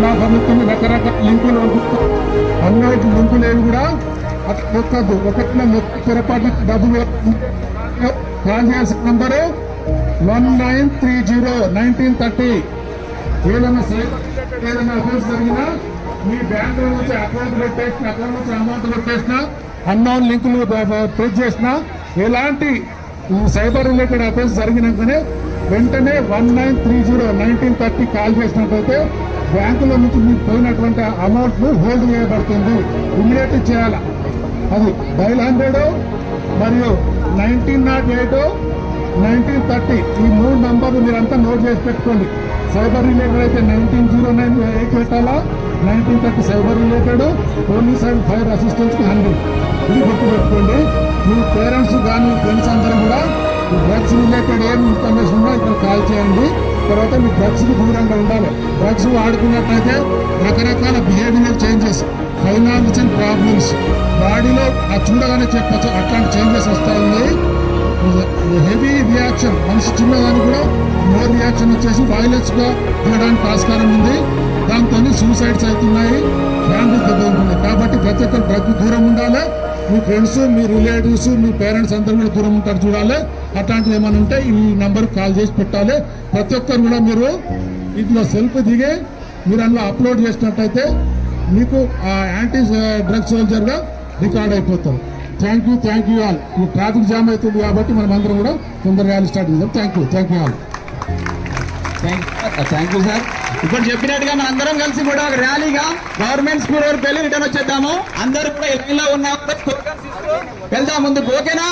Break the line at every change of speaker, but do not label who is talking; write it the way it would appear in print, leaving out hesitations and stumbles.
ప్రభుత్వం రకరకాల లింకులు అన్నోటి లింకులు ఏవి కూడా అట్లా నొక్కద్దు. ఒకటిలో నొక్కి పొరపాటు డబ్బులు కాల్ చేయాల్సిన నంబరు 1930 ఏదైనా అఫెన్స్ జరిగినా మీ బ్యాంకుల నుంచి అకౌంట్ పెట్టేసిన అకౌంట్ నుంచి అమౌంట్ పెట్టేసిన అన్నోన్ లింకులు ప్రెస్ చేసిన ఎలాంటి సైబర్ రిలేటెడ్ అఫెన్స్ జరిగినాకనే వెంటనే 1930 కాల్ చేసినట్లయితే బ్యాంకుల నుంచి మీకు పోయినటువంటి అమౌంట్ ను హోల్డ్ చేయబడుతుంది. ఇమ్మీడియట్ చేయాలి. అది డైల్ 100 మరియు 1908 1930 ఈ 3 నంబర్లు మీరంతా నోట్ చేసి పెట్టుకోండి. సైబర్ రిలేటెడ్ అయితే 1909 పెట్టాలా, 1930 cyber related, police and fire assistance 100. ఇది గుర్తుపెట్టుకోండి. మీ పేరెంట్స్ కానీ మీ ఫ్రెండ్స్ అందరూ కూడా డ్రగ్స్ రిలేటెడ్ ఏం ఇన్ఫర్మేషన్ ఉన్నా ఇక్కడ కాల్ చేయండి. తర్వాత మీ డ్రగ్స్కి దూరంగా ఉండాలి. డ్రగ్స్ వాడుకున్నట్లయితే రకరకాల బిహేవియర్ చేంజెస్, ఫైనాన్షియల్ ప్రాబ్లమ్స్, బాడీలో చూడగానే చెప్పచ్చు అట్లాంటి చేంజెస్ వస్తాయి. హెవీ రియాక్షన్, మనిషి చిన్నదానికి కూడా మోర్ రియాక్షన్ వచ్చేసి వైలెన్స్ గా తీయడానికి ఆస్కారం ఉంది. దాంతో సూసైడ్స్ అవుతున్నాయి, ఫ్యామిలీ దెబ్బతింటుంది. కాబట్టి ప్రతి ఒక్కరు డ్రగ్ దూరం ఉండాలి. మీ ఫ్రెండ్స్, మీ రిలేటివ్స్, మీ పేరెంట్స్ అందరూ కూడా దూరం ఉంటారు చూడాలి. అట్లాంటివి ఏమైనా ఉంటే ఈ నంబర్ కాల్ చేసి పెట్టాలి. ప్రతి ఒక్కరు కూడా మీరు ఇంట్లో సెల్ఫ్ దిగి మీరు అందులో అప్లోడ్ చేసినట్టయితే మీకు యాంటీ డ్రగ్ సోల్జర్ గా రికార్డ్ అయిపోతాం. Thank you all. ఈ ట్రాఫిక్ జామ్ అవుతుంది కాబట్టి మనం అందరం కూడా తొందరగా స్టార్ట్ చేద్దాం. Thank you all.
Thank you sir. ఇప్పుడు చెప్పినట్టుగా మన అందరం కలిసి కూడా ఒక ర్యాలీగా గవర్నమెంట్ స్కూల్ వరకు వెళ్ళి రిటర్న్ వచ్చేద్దాము. అందరూ కూడా లైన్ లో ఉన్న వెళ్దాం ముందుకు. ఓకేనా?